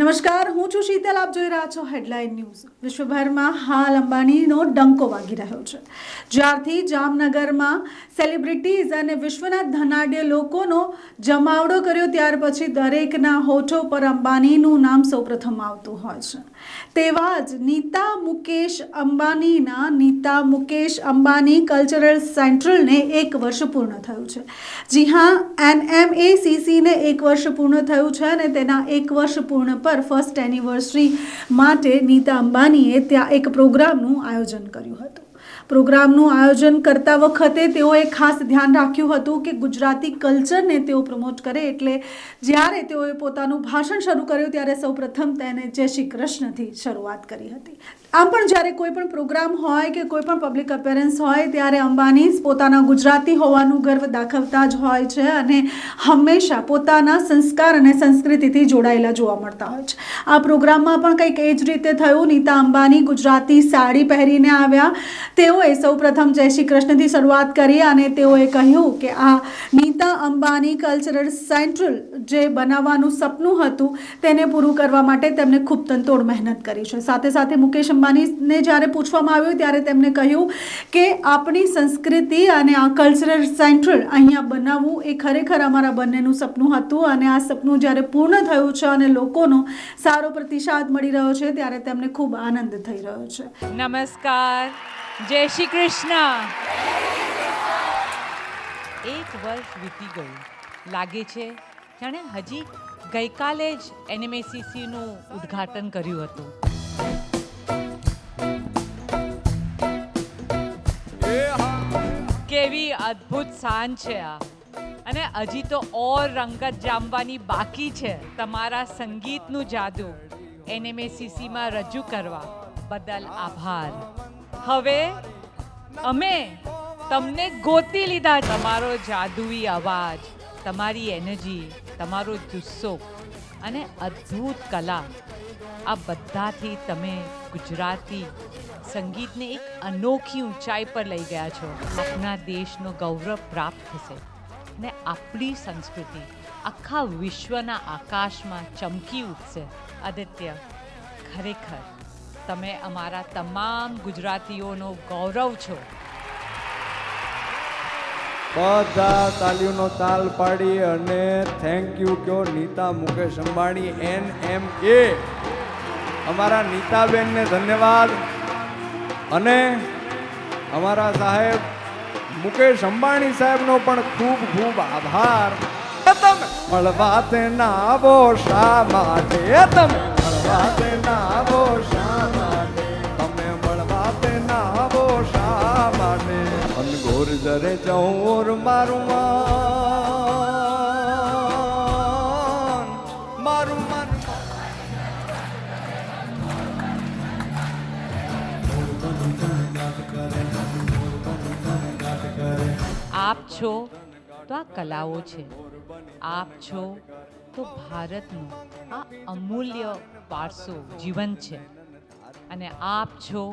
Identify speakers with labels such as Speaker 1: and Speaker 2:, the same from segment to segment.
Speaker 1: નમસ્કાર, હું છું શીતલ. આપ જોઈ રહ્યા છો હેડલાઇન ન્યૂઝ. વિશ્વભરમાં હાલ અંબાણીનો ડંકો વાગી રહ્યો છે. જ્યારથી જામનગરમાં સેલિબ્રિટીઝ અને વિશ્વના ધનાઢ્ય લોકોનો જમાવડો કર્યો ત્યાર પછી દરેકના હોઠો પર અંબાણીનું નામ સૌપ્રથમ આવતું હોય છે. તેવા જ નીતા મુકેશ અંબાણી કલ્ચરલ સેન્ટ્રલને 1 વર્ષ પૂર્ણ થયું છે. જી હા, NMACCને 1 વર્ષ પૂર્ણ થયું છે અને તેના 1 વર્ષ પૂર્ણ પર ફર્સ્ટ એનિવર્સરી માટે નીતા અંબાણીએ ત્યાં એક પ્રોગ્રામનું આયોજન કર્યું હતું. પ્રોગ્રામનું આયોજન કરતા વખતે તેઓએ ખાસ ધ્યાન રાખ્યું હતું કે ગુજરાતી કલ્ચરને તેઓ પ્રમોટ કરે. એટલે જ્યારે તેઓએ પોતાનું ભાષણ શરૂ કર્યું ત્યારે સૌપ્રથમ તેને જય શ્રી કૃષ્ણથી શરૂઆત કરી હતી. આમ પણ જ્યારે કોઈ પણ પ્રોગ્રામ હોય કે કોઈ પણ પબ્લિક અપેરન્સ હોય ત્યારે અંબાણી પોતાના ગુજરાતી હોવાનું ગર્વ દાખવતા જ હોય છે અને હંમેશા પોતાના સંસ્કાર અને સંસ્કૃતિથી જોડાયેલા જોવા મળતા હોય છે. આ પ્રોગ્રામમાં પણ કંઈક એ જ રીતે થયું. નીતા અંબાણી ગુજરાતી સાડી પહેરીને આવ્યા. તેઓએ સૌપ્રથમ જય શ્રી કૃષ્ણથી શરૂઆત કરી અને તેઓએ કહ્યું કે આ નીતા અંબાણી કલ્ચરલ સેન્ટ્રલ જે બનાવવાનું સપનું હતું તેને પૂરું કરવા માટે તેમણે ખૂબ તનતોડ મહેનત કરી છે. સાથે સાથે મુકેશ અંબાણીને જ્યારે પૂછવામાં આવ્યું ત્યારે તેમણે કહ્યું કે આપણી સંસ્કૃતિ અને આ કલ્ચરલ સેન્ટ્રલ અહીંયા બનાવવું એ ખરેખર અમારા બંનેનું સપનું હતું અને આ સપનું જ્યારે પૂર્ણ થયું છે અને લોકોનો સારો પ્રતિસાદ મળી રહ્યો છે ત્યારે તેમને ખૂબ આનંદ થઈ રહ્યો છે.
Speaker 2: નમસ્કાર, જય શ્રી કૃષ્ણ. 1 વર્ષ વીતી ગયું. લાગે છે જાણે હજી ગઈકાલે જ NMACCનું ઉદ્ઘાટન કર્યું હતું. કેવી અદ્ભુત સાંજ છે આ. અને હજી તો ઓર રંગત જામવાની બાકી છે. તમારા સંગીતનું જાદુ NMACCમાં રજૂ કરવા બદલ આભાર. હવે અમે તમને ગોતી લીધા. તમારો જાદુઈ અવાજ, તમારી એનર્જી, તમારો જુસ્સો અને અદ્ભુત કલા, આ બધાથી તમે ગુજરાતી સંગીતને એક અનોખી ઊંચાઈ પર લઈ ગયા છો. આપણા દેશનો ગૌરવ પ્રાપ્ત થશે ને આપણી સંસ્કૃતિ આખા વિશ્વના આકાશમાં ચમકી ઉઠશે. આદિત્ય, ખરેખર તમે અમારા તમામ ગુજરાતીઓનો ગૌરવ છો.
Speaker 3: બધા તાલીઓનો તાલ પાડી અને થેન્ક યુ કયો નીતા મુકેશ અંબાણી NMA. અમારા નીતાબેનને ધન્યવાદ અને અમારા સાહેબ મુકેશ અંબાણી સાહેબનો પણ ખૂબ ખૂબ આભાર. તમે મળવા તે ના આવો શા માટે? તમે મળવા તે ના આવો શા માટે? તમે મળવા તે ના આવો શા માટે? અનગોર જરે ચૌર મારું મારું
Speaker 2: આપ છો તો આ કલાઓ છે. આપ છો તો ભારતનો આ અમૂલ્ય વારસો જીવંત છે. અને આપ છો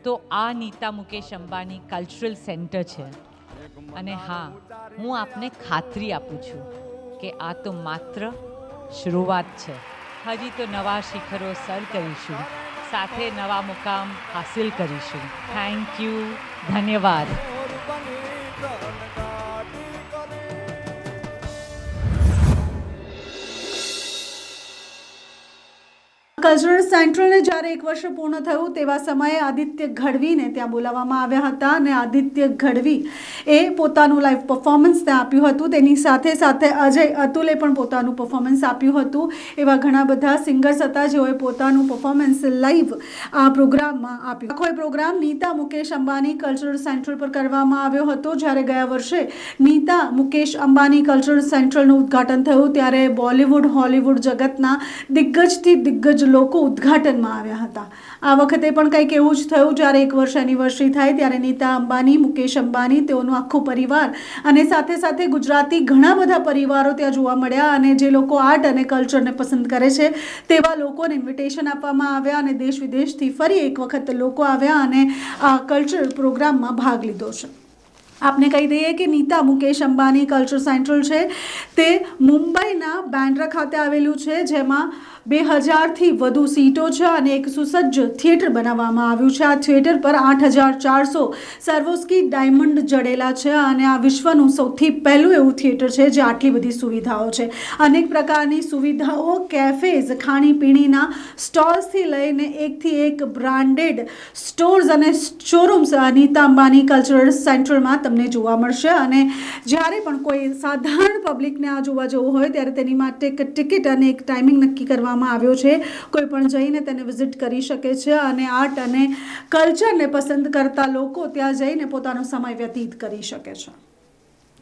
Speaker 2: તો આ નીતા મુકેશ અંબાણી કલ્ચરલ સેન્ટર છે. અને હા, હું આપને ખાતરી આપું છું કે આ તો માત્ર શરૂઆત છે. હજી તો નવા શિખરો સર કરીશું, સાથે નવા મુકામ હાસિલ કરીશું. થેન્ક યુ, ધન્યવાદ.
Speaker 1: કલ્ચરલ સેન્ટ્રલને જ્યારે 1 વર્ષ પૂર્ણ થયું તેવા સમયે આદિત્ય ગઢવીને ત્યાં બોલાવવામાં આવ્યા હતા અને આદિત્ય ગઢવી એ પોતાનું લાઈવ પરફોર્મન્સ ત્યાં આપ્યું હતું. તેની સાથે સાથે અજય અતુલે પણ પોતાનું પરફોર્મન્સ આપ્યું હતું. એવા ઘણા બધા સિંગર્સ હતા જેઓએ પોતાનું પરફોર્મન્સ લાઈવ આ પ્રોગ્રામમાં આપ્યું. આખો program Nita Mukesh Ambani cultural central પર કરવામાં આવ્યો હતો. જ્યારે ગયા વર્ષે નીતા મુકેશ અંબાણી કલ્ચરલ સેન્ટ્રલનું ઉદ્ઘાટન થયું ત્યારે બોલિવૂડ હોલિવૂડ જગતના દિગ્ગજથી દિગ્ગજ લોકો ઉદ્ઘાટનમાં આવ્યા હતા. આ વખતે પણ કંઈક એવું જ થયું. જ્યારે 1 વર્ષ એનિવર્સરી થાય ત્યારે નીતા અંબાણી, મુકેશ અંબાણી, તેઓનો આખો પરિવાર અને સાથે સાથે ગુજરાતી ઘણા બધા પરિવારો ત્યાં જોવા મળ્યા અને જે લોકો આર્ટ અને કલ્ચરને પસંદ કરે છે તેવા લોકોને ઇન્વિટેશન આપવામાં આવ્યા અને દેશ વિદેશથી ફરી એક વખત લોકો આવ્યા અને આ કલ્ચરલ પ્રોગ્રામમાં ભાગ લીધો છે. આપને કહી દઈએ કે નીતા મુકેશ અંબાની કલ્ચર સેન્ટ્રલ છે તે મુંબઈના બેન્ડ્રા ખાતે આવેલું છે, જેમાં 2000થી વધુ સીટો છે અને એક સુસજ્જ થિયેટર બનાવવામાં આવ્યું છે. આ થિયેટર પર 8400 સર્વોસ્કી ડાયમંડ જડેલા છે અને આ વિશ્વનું સૌથી પહેલું એવું થિયેટર છે જે આટલી બધી સુવિધાઓ છે. અનેક પ્રકારની સુવિધાઓ, કેફેઝ, ખાણીપીણીના સ્ટોલ્સથી લઈને એકથી એક બ્રાન્ડેડ સ્ટોર્સ અને શોરૂમ્સ નીતા અંબાની કલ્ચરલ સેન્ટ્રલમાં તમને જોવા મળશે. અને જ્યારે પણ કોઈ સાધારણ પબ્લિકને આ જોવા જવું હોય ત્યારે તેની માટે એક ટિકિટ અને એક ટાઈમિંગ નક્કી કરવામાં આવ્યો છે. કોઈ પણ જઈને તેને વિઝિટ કરી શકે છે અને આર્ટ અને કલ્ચરને પસંદ કરતા લોકો ત્યાં જઈને પોતાનો સમય વ્યતીત કરી શકે છે.